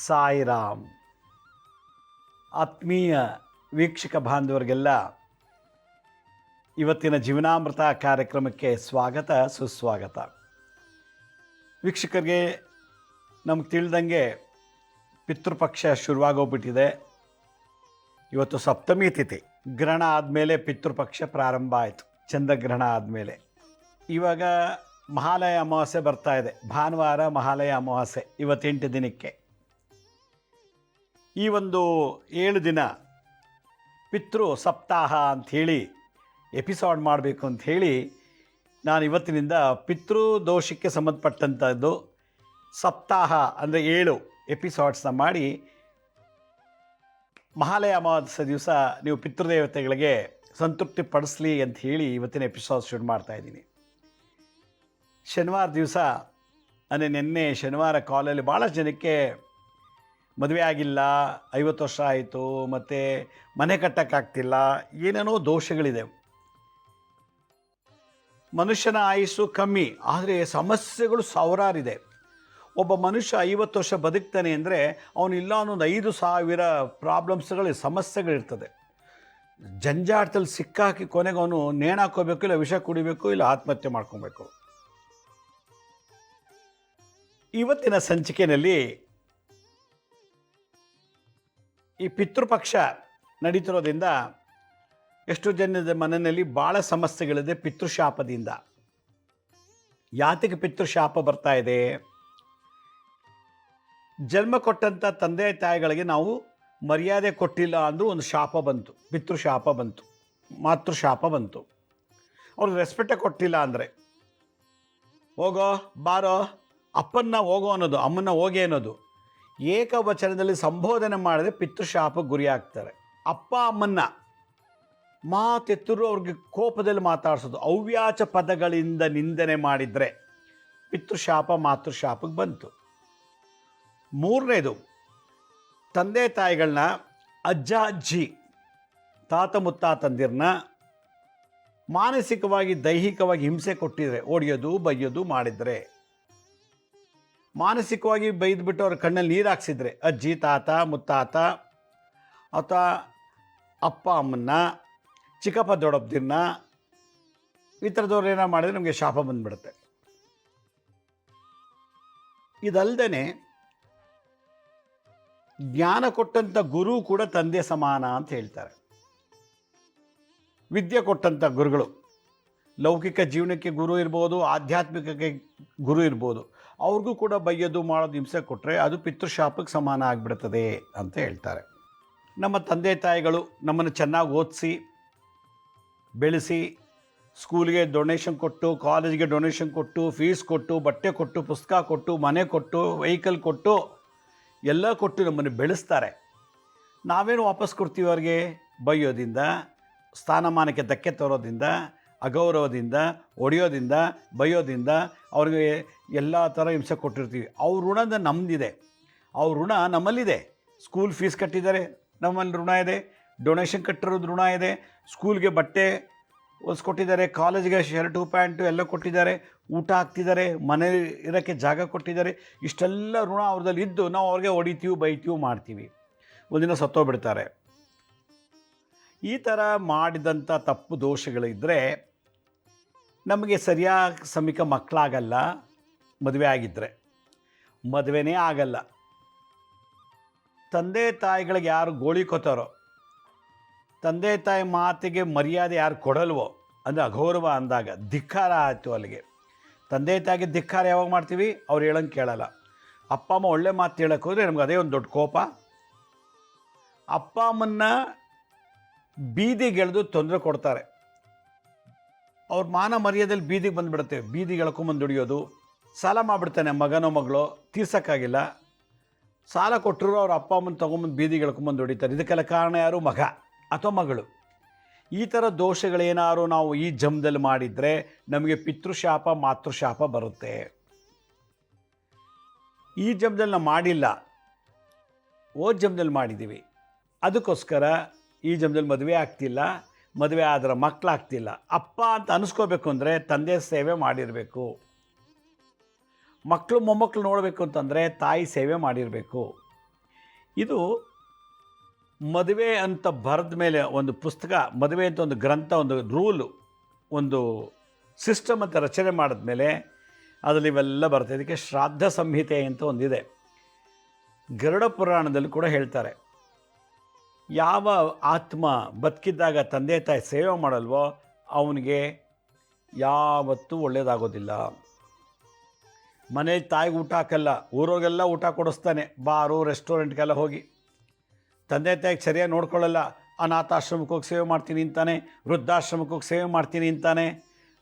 ಸಾಯಿರಾಮ್. ಆತ್ಮೀಯ ವೀಕ್ಷಕ ಬಾಂಧವರಿಗೆಲ್ಲ ಇವತ್ತಿನ ಜೀವನಾಮೃತ ಕಾರ್ಯಕ್ರಮಕ್ಕೆ ಸ್ವಾಗತ ಸುಸ್ವಾಗತ. ವೀಕ್ಷಕರಿಗೆ ನಮ್ಗೆ ತಿಳಿದಂಗೆ ಪಿತೃಪಕ್ಷ ಶುರುವಾಗೋಗ್ಬಿಟ್ಟಿದೆ. ಇವತ್ತು ಸಪ್ತಮಿ ತಿಥಿ, ಗ್ರಹಣ ಆದಮೇಲೆ ಪಿತೃಪಕ್ಷ ಪ್ರಾರಂಭ ಆಯಿತು. ಚಂದ್ರಗ್ರಹಣ ಆದಮೇಲೆ ಇವಾಗ ಮಹಾಲಯ ಅಮಾವಾಸ್ಯೆ ಬರ್ತಾ ಇದೆ. ಭಾನುವಾರ ಮಹಾಲಯ ಅಮಾವಾಸ್ಯೆ, ಇವತ್ತು 8 ದಿನಕ್ಕೆ. ಈ ಒಂದು 7 ದಿನ ಪಿತೃ ಸಪ್ತಾಹ ಅಂಥೇಳಿ ಎಪಿಸೋಡ್ ಮಾಡಬೇಕು ಅಂಥೇಳಿ ನಾನು ಇವತ್ತಿನಿಂದ ಪಿತೃ ದೋಷಕ್ಕೆ ಸಂಬಂಧಪಟ್ಟಂಥದ್ದು ಸಪ್ತಾಹ ಅಂದರೆ 7 ಎಪಿಸೋಡ್ಸ್ನ ಮಾಡಿ ಮಹಾಲಯ ಅಮಾವಾಸ್ಯೆ ದಿವಸ ನೀವು ಪಿತೃದೇವತೆಗಳಿಗೆ ಸಂತೃಪ್ತಿ ಪಡಿಸ್ಲಿ ಅಂತ ಹೇಳಿ ಇವತ್ತಿನ ಎಪಿಸೋಡ್ ಶುರು ಮಾಡ್ತಾಯಿದ್ದೀನಿ. ಶನಿವಾರ ದಿವಸ ಅಂದರೆ ನಿನ್ನೆ ಶನಿವಾರ ಕಾಲಲ್ಲಿ ಭಾಳ ಜನಕ್ಕೆ ಮದುವೆ ಆಗಿಲ್ಲ, 50 ವರ್ಷ ಆಯಿತು, ಮತ್ತು ಮನೆ ಕಟ್ಟೋಕ್ಕಾಗ್ತಿಲ್ಲ, ಏನೇನೋ ದೋಷಗಳಿದೆ. ಮನುಷ್ಯನ ಆಯುಸ್ಸು ಕಮ್ಮಿ, ಆದರೆ ಸಮಸ್ಯೆಗಳು ಸಾವಿರಾರಿದೆ. ಒಬ್ಬ ಮನುಷ್ಯ 50 ವರ್ಷ ಬದುಕ್ತಾನೆ ಅಂದರೆ ಅವನಿಲ್ಲ ಅನ್ನೊಂದು 5,000 ಪ್ರಾಬ್ಲಮ್ಸ್ಗಳು, ಸಮಸ್ಯೆಗಳಿರ್ತದೆ. ಜಂಜಾಟದಲ್ಲಿ ಸಿಕ್ಕಾಕಿ ಕೊನೆಗೆ ಅವನು ನೇಣಾಕೋಬೇಕು, ಇಲ್ಲ ವಿಷ ಕುಡಿಬೇಕು, ಇಲ್ಲ ಆತ್ಮಹತ್ಯೆ ಮಾಡ್ಕೊಬೇಕು. ಇವತ್ತಿನ ಸಂಚಿಕೆಯಲ್ಲಿ ಈ ಪಿತೃಪಕ್ಷ ನಡೀತಿರೋದ್ರಿಂದ ಎಷ್ಟು ಜನದ ಮನೆಯಲ್ಲಿ ಭಾಳ ಸಮಸ್ಯೆಗಳಿದೆ ಪಿತೃಶಾಪದಿಂದ. ಯಾತಕ್ಕೆ ಪಿತೃಶಾಪ ಬರ್ತಾ ಇದೆ? ಜನ್ಮ ಕೊಟ್ಟಂಥ ತಂದೆ ತಾಯಿಗಳಿಗೆ ನಾವು ಮರ್ಯಾದೆ ಕೊಟ್ಟಿಲ್ಲ ಅಂದರೂ ಒಂದು ಶಾಪ ಬಂತು, ಪಿತೃಶಾಪ ಬಂತು, ಮಾತೃಶಾಪ ಬಂತು. ಅವ್ರಿಗೆ ರೆಸ್ಪೆಕ್ಟೇ ಕೊಟ್ಟಿಲ್ಲ ಅಂದರೆ, ಹೋಗೋ ಬಾರೋ, ಅಪ್ಪನ್ನ ಹೋಗೋ ಅನ್ನೋದು, ಅಮ್ಮನ್ನ ಹೋಗಿ ಅನ್ನೋದು, ಏಕವಚನದಲ್ಲಿ ಸಂಬೋಧನೆ ಮಾಡಿದ್ರೆ ಪಿತೃಶಾಪಕ್ಕೆ ಗುರಿ ಆಗ್ತಾರೆ. ಅಪ್ಪ ಅಮ್ಮನ್ನ ಮಾತೆತ್ತರು ಅವ್ರಿಗೆ ಕೋಪದಲ್ಲಿ ಮಾತಾಡಿಸೋದು, ಅವ್ಯಾಚ ಪದಗಳಿಂದ ನಿಂದನೆ ಮಾಡಿದರೆ ಪಿತೃಶಾಪ ಮಾತೃಶಾಪಕ್ಕೆ ಬಂತು. ಮೂರನೇದು, ತಂದೆ ತಾಯಿಗಳನ್ನ, ಅಜ್ಜ ಅಜ್ಜಿ ತಾತ ಮುತ್ತಾತಂದಿರನ್ನ ಮಾನಸಿಕವಾಗಿ ದೈಹಿಕವಾಗಿ ಹಿಂಸೆ ಕೊಟ್ಟಿದ್ರೆ, ಹೊಡೆಯೋದು ಬೈಯೋದು ಮಾಡಿದರೆ, ಮಾನಸಿಕವಾಗಿ ಬೈದ್ಬಿಟ್ಟು ಅವ್ರ ಕಣ್ಣಲ್ಲಿ ನೀರು ಹಾಕ್ಸಿದ್ರೆ, ಅಜ್ಜಿ ತಾತ ಮುತ್ತಾತ ಅಥವಾ ಅಪ್ಪ ಅಮ್ಮನ್ನ, ಚಿಕ್ಕಪ್ಪ ದೊಡ್ಡಪ್ಪದಿರನ್ನ, ಈ ಥರದವ್ರು ಏನೋ ಮಾಡಿದ್ರೆ ನಮಗೆ ಶಾಪ ಬಂದುಬಿಡುತ್ತೆ. ಇದಲ್ಲದೆ ಜ್ಞಾನ ಕೊಟ್ಟಂಥ ಗುರು ಕೂಡ ತಂದೆ ಸಮಾನ ಅಂತ ಹೇಳ್ತಾರೆ. ವಿದ್ಯೆ ಕೊಟ್ಟಂಥ ಗುರುಗಳು, ಲೌಕಿಕ ಜೀವನಕ್ಕೆ ಗುರು ಇರ್ಬೋದು, ಆಧ್ಯಾತ್ಮಿಕಕ್ಕೆ ಗುರು ಇರ್ಬೋದು, ಅವ್ರಿಗೂ ಕೂಡ ಬೈಯೋದು ಮಾಡೋದು ಹಿಂಸೆ ಕೊಟ್ಟರೆ ಅದು ಪಿತೃಶಾಪಕ್ಕೆ ಸಮಾನ ಆಗಿಬಿಡ್ತದೆ ಅಂತ ಹೇಳ್ತಾರೆ. ನಮ್ಮ ತಂದೆ ತಾಯಿಗಳು ನಮ್ಮನ್ನು ಚೆನ್ನಾಗಿ ಓದಿಸಿ ಬೆಳೆಸಿ, ಸ್ಕೂಲ್ಗೆ ಡೊನೇಷನ್ ಕೊಟ್ಟು, ಕಾಲೇಜ್ಗೆ ಡೊನೇಷನ್ ಕೊಟ್ಟು, ಫೀಸ್ ಕೊಟ್ಟು, ಬಟ್ಟೆ ಕೊಟ್ಟು, ಪುಸ್ತಕ ಕೊಟ್ಟು, ಮನೆ ಕೊಟ್ಟು, ವೆಹಿಕಲ್ ಕೊಟ್ಟು, ಎಲ್ಲ ಕೊಟ್ಟು ನಮ್ಮನ್ನು ಬೆಳೆಸ್ತಾರೆ. ನಾವೇನು ವಾಪಸ್ ಕೊಡ್ತೀವಿ ಅವ್ರಿಗೆ? ಬೈಯೋದಿಂದ, ಸ್ಥಾನಮಾನಕ್ಕೆ ಧಕ್ಕೆ ತರೋದ್ರಿಂದ, ಅಗೌರವದಿಂದ, ಹೊಡೆಯೋದಿಂದ, ಬೈಯೋದಿಂದ ಅವ್ರಿಗೆ ಎಲ್ಲ ಥರ ಹಿಂಸೆ ಕೊಟ್ಟಿರ್ತೀವಿ. ಅವ್ರ ಋಣದ ನಮ್ಮದಿದೆ, ಅವ್ರ ಋಣ ನಮ್ಮಲ್ಲಿದೆ. ಸ್ಕೂಲ್ ಫೀಸ್ ಕಟ್ಟಿದ್ದಾರೆ, ನಮ್ಮಲ್ಲಿ ಋಣ ಇದೆ. ಡೊನೇಷನ್ ಕಟ್ಟಿರೋದು ಋಣ ಇದೆ. ಸ್ಕೂಲ್ಗೆ ಬಟ್ಟೆ ಹೊಲಿಸ್ಕೊಟ್ಟಿದ್ದಾರೆ, ಕಾಲೇಜ್ಗೆ ಶರ್ಟು ಪ್ಯಾಂಟು ಎಲ್ಲ ಕೊಟ್ಟಿದ್ದಾರೆ, ಊಟ ಹಾಕ್ತಿದ್ದಾರೆ, ಮನೆ ಇರೋಕ್ಕೆ ಜಾಗ ಕೊಟ್ಟಿದ್ದಾರೆ. ಇಷ್ಟೆಲ್ಲ ಋಣ ಅವ್ರದಲ್ಲಿ ಇದ್ದು ನಾವು ಅವ್ರಿಗೆ ಹೊಡಿತೀವಿ, ಬೈತೀವಿ, ಮಾಡ್ತೀವಿ. ಒಂದಿನ ಸತ್ತೋಗ್ಬಿಡ್ತಾರೆ. ಈ ಥರ ಮಾಡಿದಂಥ ತಪ್ಪು ದೋಷಗಳಿದ್ದರೆ ನಮಗೆ ಸರಿಯಾದ ಸಮಯಕ್ಕೆ ಮಕ್ಕಳಾಗಲ್ಲ. ಮದುವೆ ಆಗಿದ್ದರೆ ಮದುವೆನೇ ಆಗಲ್ಲ. ತಂದೆ ತಾಯಿಗಳಿಗೆ ಯಾರು ಗೋಳಿಕೋತಾರೋ, ತಂದೆ ತಾಯಿ ಮಾತಿಗೆ ಮರ್ಯಾದೆ ಯಾರು ಕೊಡಲ್ವೋ, ಅಂದರೆ ಅಗೌರವ ಅಂದಾಗ ಧಿಕ್ಕಾರ ಆಯಿತು ಅಲ್ಲಿಗೆ. ತಂದೆ ತಾಯಿಗೆ ಧಿಕ್ಕಾರ ಯಾವಾಗ ಮಾಡ್ತೀವಿ? ಅವ್ರು ಹೇಳಂಗೆ ಕೇಳಲ್ಲ. ಅಪ್ಪ ಅಮ್ಮ ಒಳ್ಳೆ ಮಾತು ಹೇಳಕ್ಕೆ ಹೋದರೆ ನಮ್ಗೆ ಅದೇ ಒಂದು ದೊಡ್ಡ ಕೋಪ. ಅಪ್ಪ ಅಮ್ಮನ್ನ ಬೀದಿಗೆಳೆದು ತೊಂದರೆ ಕೊಡ್ತಾರೆ. ಅವ್ರ ಮಾನ ಮರ್ಯಾದೆಯಲ್ಲಿ ಬೀದಿಗೆ ಬಂದುಬಿಡುತ್ತೆ. ಬೀದಿಗೆ ಎಳ್ಕೊಂಬಂದು ದುಡಿಯೋದು, ಸಾಲ ಮಾಡಿಬಿಡ್ತಾನೆ ಮಗನೋ ಮಗಳು, ತೀರ್ಸೋಕ್ಕಾಗಿಲ್ಲ. ಸಾಲ ಕೊಟ್ಟರು ಅವ್ರ ಅಪ್ಪ ಅಮ್ಮನ ತೊಗೊಂಬಂದು ಬೀದಿಗೆ ಎಳ್ಕೊಂಬಂದು ದುಡಿತಾರೆ. ಇದಕ್ಕೆಲ್ಲ ಕಾರಣ ಯಾರು? ಮಗ ಅಥವಾ ಮಗಳು. ಈ ಥರ ದೋಷಗಳೇನಾದ್ರು ನಾವು ಈ ಜನ್ಮದಲ್ಲಿ ಮಾಡಿದರೆ ನಮಗೆ ಪಿತೃಶಾಪ ಮಾತೃಶಾಪ ಬರುತ್ತೆ. ಈ ಜನ್ಮದಲ್ಲಿ ನಾವು ಮಾಡಿಲ್ಲ, ಹೋದ ಜನ್ಮದಲ್ಲಿ ಮಾಡಿದ್ದೀವಿ. ಅದಕ್ಕೋಸ್ಕರ ಈ ಜನ್ಮದಲ್ಲಿ ಮದುವೆ ಆಗ್ತಿಲ್ಲ, ಮದುವೆ ಆದ್ರೆ ಮಕ್ಕಳಾಗ್ತಿಲ್ಲ. ಅಪ್ಪ ಅಂತ ಅನಿಸ್ಕೋಬೇಕು ಅಂದರೆ ತಂದೆ ಸೇವೆ ಮಾಡಿರಬೇಕು. ಮಕ್ಕಳು ಮೊಮ್ಮಕ್ಕಳು ನೋಡಬೇಕು ಅಂತಂದರೆ ತಾಯಿ ಸೇವೆ ಮಾಡಿರಬೇಕು. ಇದು ಮದುವೆ ಅಂತ ಬರೆದ ಮೇಲೆ ಒಂದು ಪುಸ್ತಕ, ಮದುವೆ ಅಂತ ಒಂದು ಗ್ರಂಥ, ಒಂದು ರೂಲು, ಒಂದು ಸಿಸ್ಟಮ್ ಅಂತ ರಚನೆ ಮಾಡಿದ್ಮೇಲೆ ಅದರಲ್ಲಿ ಇವೆಲ್ಲ ಬರುತ್ತೆ. ಇದಕ್ಕೆ ಶ್ರಾದ್ದ ಸಂಹಿತೆ ಅಂತ ಒಂದಿದೆ. ಗರುಡ ಪುರಾಣದಲ್ಲಿ ಕೂಡ ಹೇಳ್ತಾರೆ, ಯಾವ ಆತ್ಮ ಬದುಕಿದ್ದಾಗ ತಂದೆ ತಾಯಿ ಸೇವೆ ಮಾಡಲ್ವೋ ಅವನಿಗೆ ಯಾವತ್ತೂ ಒಳ್ಳೆಯದಾಗೋದಿಲ್ಲ. ಮನೇಲಿ ತಾಯಿಗೆ ಊಟ ಹಾಕಲ್ಲ, ಊರೋಗೆಲ್ಲ ಊಟ ಕೊಡಿಸ್ತಾನೆ, ಬಾರು ರೆಸ್ಟೋರೆಂಟ್ಗೆಲ್ಲ ಹೋಗಿ. ತಂದೆ ತಾಯಿಗೆ ಸರಿಯಾಗಿ ನೋಡ್ಕೊಳ್ಳಲ್ಲ, ಅನಾಥಾಶ್ರಮಕ್ಕೆ ಹೋಗಿ ಸೇವೆ ಮಾಡ್ತೀನಿ ಅಂತಾನೆ, ವೃದ್ಧಾಶ್ರಮಕ್ಕೆ ಹೋಗಿ ಸೇವೆ ಮಾಡ್ತೀನಿ ಅಂತಾನೆ.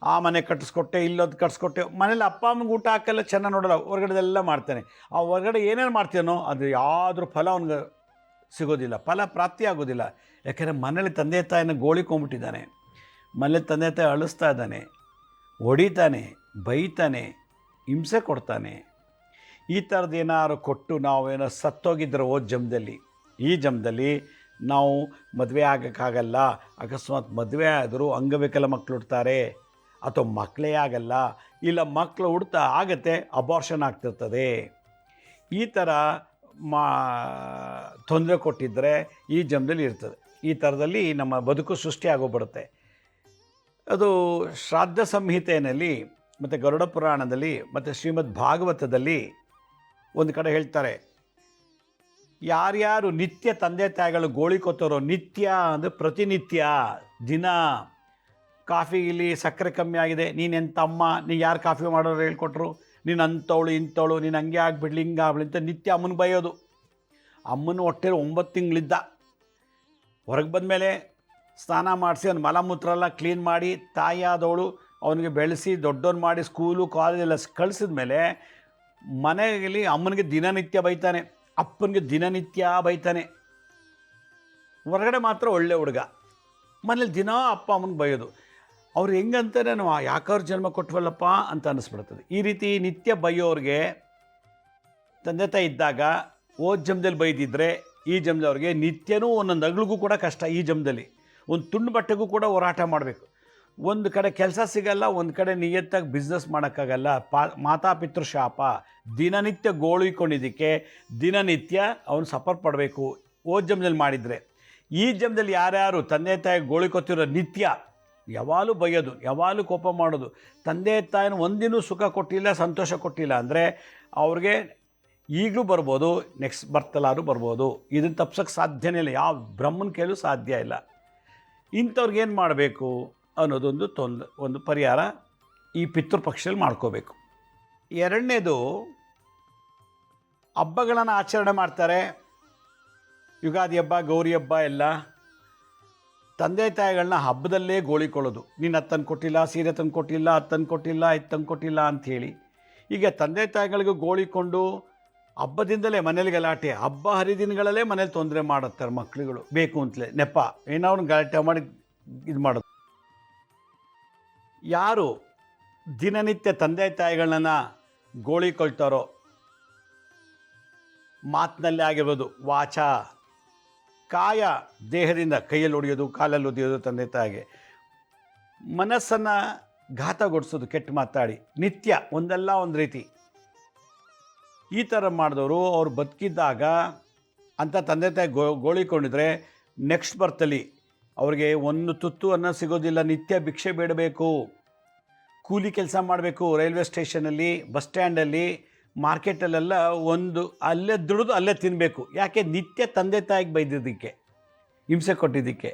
ಆ ಮನೆ ಕಟ್ಟಿಸ್ಕೊಟ್ಟೆ, ಇಲ್ಲೊಂದು ಕಟ್ಸ್ಕೊಟ್ಟೆ, ಮನೇಲಿ ಅಪ್ಪ ಅಮ್ಮಂಗೆ ಊಟ ಹಾಕಲ್ಲ, ಚೆನ್ನಾಗಿ ನೋಡಲ್ಲ, ಹೊರಗಡೆದೆಲ್ಲ ಮಾಡ್ತಾನೆ. ಆ ಹೊರಗಡೆ ಏನೇನು ಮಾಡ್ತೀನೋ ಅದು ಯಾವ್ದ್ರ ಫಲ ಅವ್ನಿಗೆ ಸಿಗೋದಿಲ್ಲ, ಫಲ ಪ್ರಾಪ್ತಿ ಆಗೋದಿಲ್ಲ. ಯಾಕೆಂದರೆ ಮನೇಲಿ ತಂದೆ ತಾಯಿನ ಗೋಳಿಕೊಂಬಿಟ್ಟಿದ್ದಾನೆ, ಮನೇಲಿ ತಂದೆ ತಾಯಿ ಅಳಿಸ್ತಾ ಇದ್ದಾನೆ, ಹೊಡಿತಾನೆ, ಬೈತಾನೆ, ಹಿಂಸೆ ಕೊಡ್ತಾನೆ. ಈ ಥರದ್ದು ಏನಾದ್ರು ಕೊಟ್ಟು ನಾವೇನೋ ಸತ್ತೋಗಿದ್ರೆ ಜನ್ಮದಲ್ಲಿ, ಈ ಜನ್ಮದಲ್ಲಿ ನಾವು ಮದುವೆ ಆಗೋಕ್ಕಾಗಲ್ಲ, ಅಕಸ್ಮಾತ್ ಮದುವೆ ಆದರೂ ಅಂಗವಿಕಲ ಮಕ್ಕಳು ಹುಡ್ತಾರೆ, ಅಥವಾ ಮಕ್ಕಳೇ ಆಗಲ್ಲ, ಇಲ್ಲ ಮಕ್ಕಳು ಹುಡ್ತಾ ಆಗತ್ತೆ, ಅಬಾರ್ಷನ್ ಆಗ್ತಿರ್ತದೆ. ಈ ಥರ ತೊಂದರೆ ಕೊಟ್ಟಿದ್ದರೆ ಈ ಜನ್ಮದಲ್ಲಿ ಇರ್ತದೆ. ಈ ಥರದಲ್ಲಿ ನಮ್ಮ ಬದುಕು ಸೃಷ್ಟಿಯಾಗೋಗ್ಬಿಡುತ್ತೆ. ಅದು ಶ್ರಾದ್ದ ಸಂಹಿತೆಯಲ್ಲಿ ಮತ್ತು ಗರುಡ ಪುರಾಣದಲ್ಲಿ ಮತ್ತು ಶ್ರೀಮದ್ ಭಾಗವತದಲ್ಲಿ ಒಂದು ಕಡೆ ಹೇಳ್ತಾರೆ, ಯಾರ್ಯಾರು ನಿತ್ಯ ತಂದೆ ತಾಯಿಗಳು ಗೋಳಿಕೊತ್ತಾರೋ, ನಿತ್ಯ ಅಂದರೆ ಪ್ರತಿನಿತ್ಯ, ದಿನ ಕಾಫಿ ಇಲ್ಲಿ ಸಕ್ಕರೆ ಕಮ್ಮಿ ಆಗಿದೆ, ನೀನೆಂತ ಅಮ್ಮ, ನೀ ಯಾರು ಕಾಫಿ ಮಾಡೋರು ಹೇಳ್ಕೊಟ್ರು, ನೀನು ಅಂಥವಳು ಇಂಥವಳು, ನೀನು ಹಂಗೆ ಆಗಿಬಿಡ್ಲಿ ಹಿಂಗೆ ಆಗ್ಬಿಡ್ಲಿ ಅಂತ ನಿತ್ಯ ಅಮ್ಮನ ಬೈಯೋದು. ಅಮ್ಮನ ಹೊಟ್ಟೆ 9 ತಿಂಗಳಿದ್ದ, ಹೊರಗೆ ಬಂದಮೇಲೆ ಸ್ನಾನ ಮಾಡಿಸಿ ಅವ್ನ ಮಲಮೂತ್ರ ಎಲ್ಲ ಕ್ಲೀನ್ ಮಾಡಿ, ತಾಯಿಯಾದವಳು ಅವನಿಗೆ ಬೆಳೆಸಿ ದೊಡ್ಡವನು ಮಾಡಿ ಸ್ಕೂಲು ಕಾಲೇಜೆಲ್ಲ ಕಳಿಸಿದ ಮೇಲೆ ಮನೆಯಲ್ಲಿ ಅಮ್ಮನಿಗೆ ದಿನನಿತ್ಯ ಬೈತಾನೆ, ಅಪ್ಪನಿಗೆ ದಿನನಿತ್ಯ ಬೈತಾನೆ. ಹೊರಗಡೆ ಮಾತ್ರ ಒಳ್ಳೆ ಹುಡುಗ, ಮನೇಲಿ ದಿನ ಅಪ್ಪ ಅಮ್ಮನಿಗೆ ಬೈಯೋದು. ಅವ್ರು ಹೆಂಗಂತಾರೆ, ನಾವು ಯಾಕಾದ್ರು ಜನ್ಮ ಕೊಟ್ವಲ್ಲಪ್ಪ ಅಂತ ಅನ್ನಿಸ್ಬಿಡ್ತದೆ. ಈ ರೀತಿ ನಿತ್ಯ ಬೈಯೋರಿಗೆ ತಂದೆ ತಾಯಿ ಇದ್ದಾಗ ಜನ್ಮದಲ್ಲಿ ಬೈದಿದ್ರೆ ಈ ಜನ್ಮದಲ್ಲಿ ಅವ್ರಿಗೆ ನಿತ್ಯನೂ ಒಂದೊಂದು ಅಗಳಿಗೂ ಕೂಡ ಕಷ್ಟ. ಈ ಜನ್ಮದಲ್ಲಿ ಒಂದು ತುಂಡು ಬಟ್ಟೆಗೂ ಕೂಡ ಹೋರಾಟ ಮಾಡಬೇಕು. ಒಂದು ಕಡೆ ಕೆಲಸ ಸಿಗಲ್ಲ, ಒಂದು ಕಡೆ ನಿಯತ್ತಾಗಿ ಬಿಸ್ನೆಸ್ ಮಾಡೋಕ್ಕಾಗಲ್ಲ. ಮಾತಾಪಿತೃ ಶಾಪ, ದಿನನಿತ್ಯ ಗೋಳಿಕೊಂಡಿದ್ದಕ್ಕೆ ದಿನನಿತ್ಯ ಅವನು ಸಫರ್ ಪಡಬೇಕು ಜನ್ಮದಲ್ಲಿ ಮಾಡಿದರೆ. ಈ ಜನ್ಮದಲ್ಲಿ ಯಾರ್ಯಾರು ತಂದೆ ತಾಯಿ ಗೋಳಿಕೊತ್ತಿರೋ ನಿತ್ಯ ಯಾವಾಗಲೂ ಬೈಯೋದು, ಯಾವಾಗಲೂ ಕೋಪ ಮಾಡೋದು, ತಂದೆ ತಾಯಿನ ಒಂದಿನೂ ಸುಖ ಕೊಟ್ಟಿಲ್ಲ, ಸಂತೋಷ ಕೊಟ್ಟಿಲ್ಲ ಅಂದರೆ ಅವ್ರಿಗೆ ಈಗಲೂ ಬರ್ಬೋದು, ನೆಕ್ಸ್ಟ್ ಬರ್ತಲಾರು ಬರ್ಬೋದು. ಇದನ್ನು ತಪ್ಸೋಕ್ಕೆ ಸಾಧ್ಯನೇ ಇಲ್ಲ, ಯಾವ ಬ್ರಹ್ಮನ ಕೈಲೂ ಸಾಧ್ಯ ಇಲ್ಲ. ಇಂಥವ್ರಿಗೆ ಏನು ಮಾಡಬೇಕು ಅನ್ನೋದೊಂದು ಒಂದು ಪರಿಹಾರ ಈ ಪಿತೃಪಕ್ಷದಲ್ಲಿ ಮಾಡ್ಕೋಬೇಕು. ಎರಡನೇದು, ಹಬ್ಬಗಳನ್ನು ಆಚರಣೆ ಮಾಡ್ತಾರೆ, ಯುಗಾದಿ ಹಬ್ಬ, ಗೌರಿ ಹಬ್ಬ ಎಲ್ಲ. ತಂದೆ ತಾಯಿಗಳನ್ನ ಹಬ್ಬದಲ್ಲೇ ಗೋಳಿಕೊಳ್ಳೋದು, ನೀನು ಅದು ತಂದು ಕೊಟ್ಟಿಲ್ಲ, ಸೀರೆ ತಂದು ಕೊಟ್ಟಿಲ್ಲ, ಅದು ತಂದು ಕೊಟ್ಟಿಲ್ಲ, ಇದು ತಂದು ಕೊಟ್ಟಿಲ್ಲ ಅಂಥೇಳಿ. ಈಗ ತಂದೆ ತಾಯಿಗಳಿಗೂ ಗೋಳಿಕೊಂಡು ಹಬ್ಬದಿಂದಲೇ ಮನೇಲಿ ಗಲಾಟೆ, ಹಬ್ಬ ಹರಿದಿನಗಳಲ್ಲೇ ಮನೇಲಿ ತೊಂದರೆ ಮಾಡುತ್ತಾರೆ ಮಕ್ಕಳುಗಳು, ಬೇಕು ಅಂತಲೇ ನೆಪ ಏನೋ ಅವ್ನು ಗಲಾಟೆ ಮಾಡಿ ಇದು ಮಾಡೋದು. ಯಾರು ದಿನನಿತ್ಯ ತಂದೆ ತಾಯಿಗಳನ್ನ ಗೋಳಿಕೊಳ್ತಾರೋ, ಮಾತಿನಲ್ಲಿ ಆಗಿರ್ಬೋದು, ವಾಚ ಕಾಯ ದೇಹದಿಂದ ಕೈಯಲ್ಲಿ ಹೊಡೆಯೋದು, ಕಾಲಲ್ಲಿ ಒದೆಯೋದು ತಂದೆ ತಾಯಿಗೆ, ಮನಸ್ಸನ್ನು ಘಾತಗೊಳಿಸೋದು ಕೆಟ್ಟ ಮಾತಾಡಿ ನಿತ್ಯ ಒಂದಲ್ಲ ಒಂದು ರೀತಿ. ಈ ಥರ ಮಾಡಿದವರು ಅವ್ರು ಬದುಕಿದ್ದಾಗ ಅಂಥ ತಂದೆ ತಾಯಿ ಗೋಳಿಕೊಂಡಿದ್ರೆ ನೆಕ್ಸ್ಟ್ ಬರ್ತಲ್ಲಿ ಅವ್ರಿಗೆ ಒಂದು ತುತ್ತು ಅನ್ನ ಸಿಗೋದಿಲ್ಲ, ನಿತ್ಯ ಭಿಕ್ಷೆ ಬೇಡಬೇಕು, ಕೂಲಿ ಕೆಲಸ ಮಾಡಬೇಕು. ರೈಲ್ವೆ ಸ್ಟೇಷನಲ್ಲಿ, ಬಸ್ ಸ್ಟ್ಯಾಂಡಲ್ಲಿ, ಮಾರ್ಕೆಟಲ್ಲೆಲ್ಲ ಒಂದು ಅಲ್ಲೇ ದುಡಿದು ಅಲ್ಲೇ ತಿನ್ನಬೇಕು. ಯಾಕೆ? ನಿತ್ಯ ತಂದೆ ತಾಯಿಗೆ ಬೈದಿದ್ದಕ್ಕೆ, ಹಿಂಸೆ ಕೊಟ್ಟಿದ್ದಕ್ಕೆ.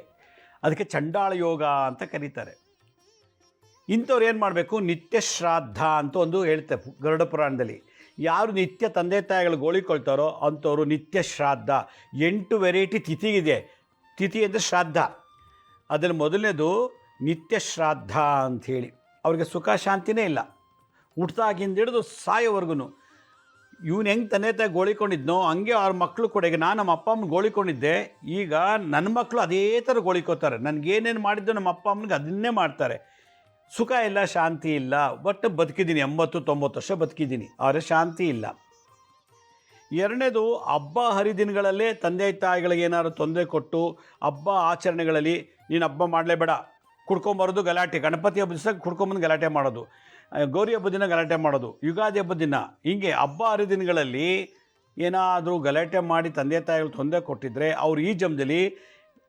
ಅದಕ್ಕೆ ಚಂಡಾಳ ಯೋಗ ಅಂತ ಕರೀತಾರೆ. ಇಂಥವ್ರು ಏನು ಮಾಡಬೇಕು? ನಿತ್ಯ ಶ್ರಾದ್ದ ಅಂತ ಒಂದು ಹೇಳ್ತಾರೆ ಗರುಡ ಪುರಾಣದಲ್ಲಿ. ಯಾರು ನಿತ್ಯ ತಂದೆ ತಾಯಿಗಳು ಗೋಳಿಕೊಳ್ತಾರೋ ಅಂಥವ್ರು ನಿತ್ಯ ಶ್ರಾದ್ದ. 8 ವೆರೈಟಿ ತಿಥಿಗಿದೆ. ತಿಥಿ ಅಂದರೆ ಶ್ರಾದ್ದ. ಅದರಲ್ಲಿ ಮೊದಲನೇದು ನಿತ್ಯ ಶ್ರಾದ್ದ ಅಂಥೇಳಿ. ಅವ್ರಿಗೆ ಸುಖ ಶಾಂತಿನೇ ಇಲ್ಲ, ಹುಟ್ಟಾಗಿಂದ ಹಿಡಿದು ಸಾಯೋವರೆಗೂ. ಇವನು ಹೆಂಗೆ ತಂದೆ ತಾಯಿ ಗೋಳಿಕೊಂಡಿದ್ನೋ ಹಂಗೆ ಅವ್ರ ಮಕ್ಕಳು ಕೂಡ. ಈಗ ನಾನು ನಮ್ಮ ಅಪ್ಪ ಅಮ್ಮನ ಗೋಳಿಕೊಂಡಿದ್ದೆ, ಈಗ ನನ್ನ ಮಕ್ಕಳು ಅದೇ ಥರ ಗೋಳಿಕೋತಾರೆ. ನನಗೇನೇನು ಮಾಡಿದ್ದೋ ನಮ್ಮ ಅಪ್ಪ ಅಮ್ಮನಿಗೆ ಅದನ್ನೇ ಮಾಡ್ತಾರೆ. ಸುಖ ಇಲ್ಲ, ಶಾಂತಿ ಇಲ್ಲ. ಬಟ್ ಬದುಕಿದ್ದೀನಿ, 80-90 ವರ್ಷ ಬದುಕಿದ್ದೀನಿ, ಆದರೆ ಶಾಂತಿ ಇಲ್ಲ. ಎರಡನೇದು, ಹಬ್ಬ ಹರಿದಿನಗಳಲ್ಲೇ ತಂದೆ ತಾಯಿಗಳಿಗೆ ಏನಾದ್ರು ತೊಂದರೆ ಕೊಟ್ಟು ಹಬ್ಬ ಆಚರಣೆಗಳಲ್ಲಿ ನೀನು ಹಬ್ಬ ಮಾಡಲೇಬೇಡ, ಕುಡ್ಕೊಂಬರೋದು ಗಲಾಟೆ. ಗಣಪತಿ ಹಬ್ಬದ ದಿವಸ ಕುಡ್ಕೊಂಬಂದು ಗಲಾಟೆ ಮಾಡೋದು, ಗೌರಿ ಹಬ್ಬದ ದಿನ ಗಲಾಟೆ ಮಾಡೋದು, ಯುಗಾದಿ ಹಬ್ಬದ ದಿನ, ಹೀಗೆ ಹಬ್ಬ ಹರಿದಿನಗಳಲ್ಲಿ ಏನಾದರೂ ಗಲಾಟೆ ಮಾಡಿ ತಂದೆ ತಾಯಿಗಳು ತೊಂದರೆ ಕೊಟ್ಟಿದ್ದರೆ ಅವ್ರು ಈ ಜನ್ಮದಲ್ಲಿ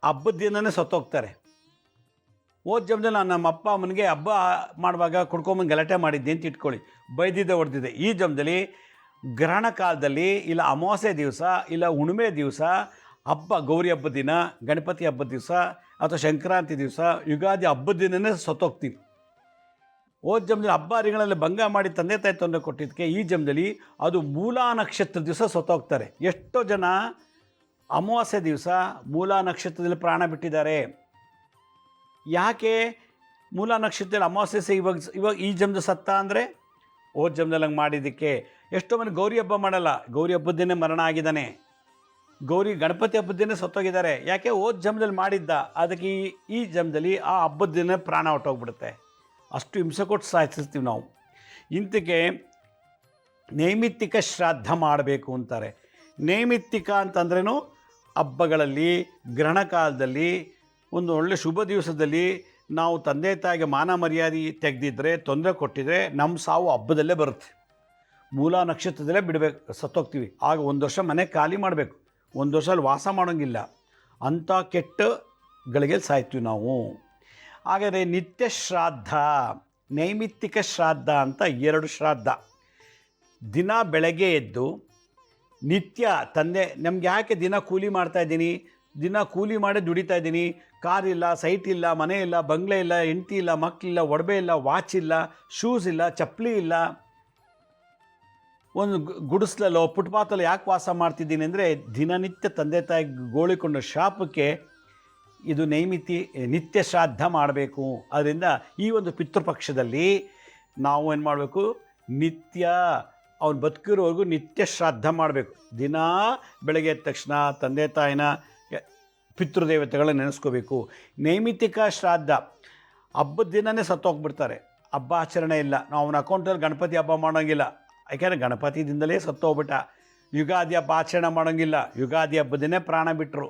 ಹಬ್ಬದ ದಿನವೇ ಸತ್ತೋಗ್ತಾರೆ. ಹೋದ ಜನ್ಮದಲ್ಲಿ ನಾನು ನಮ್ಮ ಅಪ್ಪ ಅಮ್ಮನಿಗೆ ಹಬ್ಬ ಮಾಡುವಾಗ ಕುಡ್ಕೊಂಬಂದು ಗಲಾಟೆ ಮಾಡಿದ್ದೆ ಅಂತ ಇಟ್ಕೊಳ್ಳಿ, ಬೈದಿದ್ದೆ ಹೊಡೆದಿದ್ದೆ. ಈ ಜನ್ಮದಲ್ಲಿ ಗ್ರಹಣ ಕಾಲದಲ್ಲಿ ಇಲ್ಲ ಅಮಾವಾಸ್ಯೆ ದಿವಸ ಇಲ್ಲ ಹುಣ್ಣಿಮೆ ದಿವಸ, ಹಬ್ಬ ಗೌರಿ ಹಬ್ಬದ ದಿನ, ಗಣಪತಿ ಹಬ್ಬದ ದಿವಸ ಅಥವಾ ಸಂಕ್ರಾಂತಿ ದಿವಸ, ಯುಗಾದಿ ಹಬ್ಬದ ದಿನವೇ ಸತ್ತೋಗ್ತೀನಿ. ಹೋದ ಜನ್ಮದಲ್ಲಿ ಹಬ್ಬ ಹರಿಗಳಲ್ಲಿ ಭಂಗ ಮಾಡಿ ತಂದೆ ತಾಯಿ ತೊಂದರೆ ಕೊಟ್ಟಿದ್ದಕ್ಕೆ ಈ ಜನ್ಮದಲ್ಲಿ ಅದು ಮೂಲಾ ನಕ್ಷತ್ರ ದಿವಸ ಸತ್ತೋಗ್ತಾರೆ. ಎಷ್ಟೋ ಜನ ಅಮಾವಾಸ್ಯೆ ದಿವಸ ಮೂಲಾ ನಕ್ಷತ್ರದಲ್ಲಿ ಪ್ರಾಣ ಬಿಟ್ಟಿದ್ದಾರೆ. ಯಾಕೆ ಮೂಲಾ ನಕ್ಷತ್ರದಲ್ಲಿ ಅಮಾವಾಸ್ಯೆ ಇವಾಗ ಈ ಜನ್ಮದ ಸತ್ತ ಅಂದರೆ ಹೋದ ಜನ್ಮದಲ್ಲಿ ಹಂಗೆ ಮಾಡಿದ್ದಕ್ಕೆ. ಎಷ್ಟೋ ಮಂದಿ ಗೌರಿ ಹಬ್ಬ ಮಾಡಲ್ಲ, ಗೌರಿ ಹಬ್ಬದ ಮರಣ ಆಗಿದ್ದಾನೆ. ಗಣಪತಿ ಹಬ್ಬದ ದಿನ ಸತ್ತೋಗಿದ್ದಾರೆ. ಯಾಕೆ ಹೋದ ಜನ್ಮದಲ್ಲಿ ಮಾಡಿದ್ದ, ಅದಕ್ಕೆ ಈ ಜನ್ಮದಲ್ಲಿ ಆ ಹಬ್ಬದ ದಿನ ಪ್ರಾಣ ಹೊಟ್ಟೋಗ್ಬಿಡುತ್ತೆ. ಅಷ್ಟು ಹಿಂಸೆ ಕೊಟ್ಟು ಸಾಯಿಸ್ತೀವಿ ನಾವು. ಇಂಥಕ್ಕೆ ನೈಮಿತ್ತಿಕ ಶ್ರಾದ್ದ ಮಾಡಬೇಕು ಅಂತಾರೆ. ನೈಮಿತ್ತಿಕ ಅಂತಂದ್ರೇನು, ಹಬ್ಬಗಳಲ್ಲಿ, ಗ್ರಹಣ ಕಾಲದಲ್ಲಿ, ಒಂದು ಒಳ್ಳೆ ಶುಭ ದಿವಸದಲ್ಲಿ ನಾವು ತಂದೆ ತಾಯಿಗೆ ಮಾನ ಮರ್ಯಾದೆ ತೆಗೆದಿದ್ರೆ, ತೊಂದರೆ ಕೊಟ್ಟಿದ್ರೆ ನಮ್ಮ ಸಾವು ಹಬ್ಬದಲ್ಲೇ ಬರುತ್ತೆ. ಮೂಲಾ ನಕ್ಷತ್ರದಲ್ಲೇ ಬಿಡಬೇಕು, ಸತ್ತೋಗ್ತೀವಿ. ಆಗ ಒಂದು ವರ್ಷ ಮನೆ ಖಾಲಿ ಮಾಡಬೇಕು, ಒಂದು ವರ್ಷ ಅಲ್ಲಿ ವಾಸ ಮಾಡೋಂಗಿಲ್ಲ. ಅಂಥ ಕೆಟ್ಟಗಳಿಗೆ ಸಾಯ್ತೀವಿ ನಾವು. ಹಾಗಾದರೆ ನಿತ್ಯ ಶ್ರಾದ್ದ, ನೈಮಿತ್ತಿಕ ಶ್ರಾದ್ದ ಅಂತ 2 ಶ್ರಾದ್ದ. ದಿನ ಬೆಳಗ್ಗೆ ಎದ್ದು ನಿತ್ಯ ನಮ್ಗೆ ಯಾಕೆ ದಿನ ಕೂಲಿ ಮಾಡ್ತಾಯಿದ್ದೀನಿ, ದಿನ ಕೂಲಿ ಮಾಡಿ ದುಡಿತಾ ಇದ್ದೀನಿ, ಕಾರ್ ಇಲ್ಲ, ಸೈಟ್ ಇಲ್ಲ, ಮನೆ ಇಲ್ಲ, ಬಂಗ್ಲೆ ಇಲ್ಲ, ಹೆಂಡತಿ ಇಲ್ಲ, ಮಕ್ಕಳಿಲ್ಲ, ಒಡವೆ ಇಲ್ಲ, ವಾಚ್ ಇಲ್ಲ, ಶೂಸ್ ಇಲ್ಲ, ಚಪ್ಪಲಿ ಇಲ್ಲ, ಒಂದು ಗುಡಿಸ್ಲಲ್ಲೋ ಫುಟ್ಪಾತಲ್ಲೋ ಯಾಕೆ ವಾಸ ಮಾಡ್ತಿದ್ದೀನಿ ಅಂದರೆ ದಿನನಿತ್ಯ ತಂದೆ ತಾಯಿ ಗೋಳಿಕೊಂಡ ಶಾಪಕ್ಕೆ ಇದು ನಿತ್ಯ ಶ್ರಾದ್ದ ಮಾಡಬೇಕು. ಅದರಿಂದ ಈ ಒಂದು ಪಿತೃಪಕ್ಷದಲ್ಲಿ ನಾವು ಏನು ಮಾಡಬೇಕು, ನಿತ್ಯ ಅವನು ಬದುಕಿರೋವರೆಗೂ ನಿತ್ಯ ಶ್ರಾದ್ದ ಮಾಡಬೇಕು. ದಿನ ಬೆಳಗ್ಗೆ ಎದ್ದ ತಕ್ಷಣ ತಂದೆ ತಾಯಿನ ಪಿತೃದೇವತೆಗಳನ್ನ ನೆನೆಸ್ಕೋಬೇಕು. ನೈಮಿತ್ತಿಕ ಶ್ರಾದ್ದ ಹಬ್ಬದ ದಿನವೇ ಸತ್ತೋಗ್ಬಿಡ್ತಾರೆ, ಹಬ್ಬ ಆಚರಣೆ ಇಲ್ಲ. ನಾವು ಅವನ ಅಕೌಂಟಲ್ಲಿ ಗಣಪತಿ ಹಬ್ಬ ಮಾಡೋಂಗಿಲ್ಲ, ಯಾಕೆಂದರೆ ಗಣಪತಿ ದಿನದಲ್ಲೇ ಸತ್ತೋಗ್ಬಿಟ್ಟ. ಯುಗಾದಿ ಹಬ್ಬ ಆಚರಣೆ ಮಾಡೋಂಗಿಲ್ಲ, ಯುಗಾದಿ ಹಬ್ಬದ ದಿನ ಪ್ರಾಣ ಬಿಟ್ಟರು.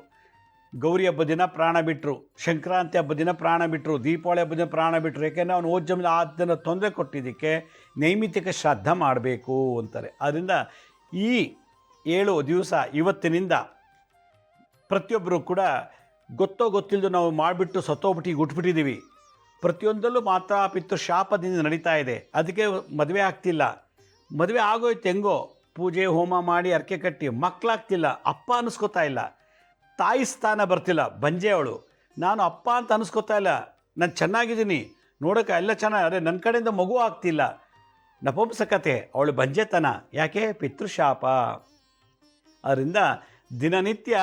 ಗೌರಿ ಹಬ್ಬದ ದಿನ ಪ್ರಾಣ ಬಿಟ್ಟರು, ಸಂಕ್ರಾಂತಿ ಹಬ್ಬದ ದಿನ ಪ್ರಾಣ ಬಿಟ್ಟರು, ದೀಪಾವಳಿ ಹಬ್ಬದ ದಿನ ಪ್ರಾಣ ಬಿಟ್ಟರು. ಯಾಕೆಂದರೆ ಅವನು ಹೋದ ಜನ್ಮದಲ್ಲಿ ಅದನ್ನು ತೊಂದರೆ ಕೊಟ್ಟಿದ್ದಕ್ಕೆ ನೈಮಿತ್ತಿಕ ಶ್ರಾದ್ದ ಮಾಡಬೇಕು ಅಂತಾರೆ. ಆದ್ದರಿಂದ ಈ 7 ದಿವಸ ಇವತ್ತಿನಿಂದ ಪ್ರತಿಯೊಬ್ಬರು ಕೂಡ ಗೊತ್ತೋ ಗೊತ್ತಿಲ್ಲದು ನಾವು ಮಾಡಿಬಿಟ್ಟು ಸತ್ತೋಗ್ಬಿಟ್ಟು ಈಗ ಹುಟ್ಬಿಟ್ಟಿದ್ದೀವಿ. ಪ್ರತಿಯೊಂದರಲ್ಲೂ ಮಾತಾ ಪಿತೃ ಶಾಪದಿಂದ ನಡೀತಾ ಇದೆ. ಅದಕ್ಕೆ ಮದುವೆ ಆಗ್ತಿಲ್ಲ, ಮದುವೆ ಆಗೋಯ್ತು ಹೆಂಗೋ, ಪೂಜೆ ಹೋಮ ಮಾಡಿ ಅರ್ಕೆ ಕಟ್ಟಿ ಮಕ್ಕಳಾಗ್ತಿಲ್ಲ, ಅಪ್ಪ ಅನ್ನಿಸ್ಕೋತಾ ಇಲ್ಲ, ತಾಯಿ ಸ್ಥಾನ ಬರ್ತಿಲ್ಲ, ಬಂಜೆ ಅವಳು, ನಾನು ಅಪ್ಪ ಅಂತ ಅನ್ನಿಸ್ಕೋತಾ ಇಲ್ಲ, ನಾನು ಚೆನ್ನಾಗಿದ್ದೀನಿ, ನೋಡೋಕೆ ಎಲ್ಲ ಚೆನ್ನಾಗಿ, ಅದೇ ನನ್ನ ಕಡೆಯಿಂದ ಮಗು ಆಗ್ತಿಲ್ಲ, ನಪುಂಸಕತೆ, ಅವಳು ಬಂಜೆತನ. ಯಾಕೆ? ಪಿತೃಶಾಪ. ಅದರಿಂದ ದಿನನಿತ್ಯ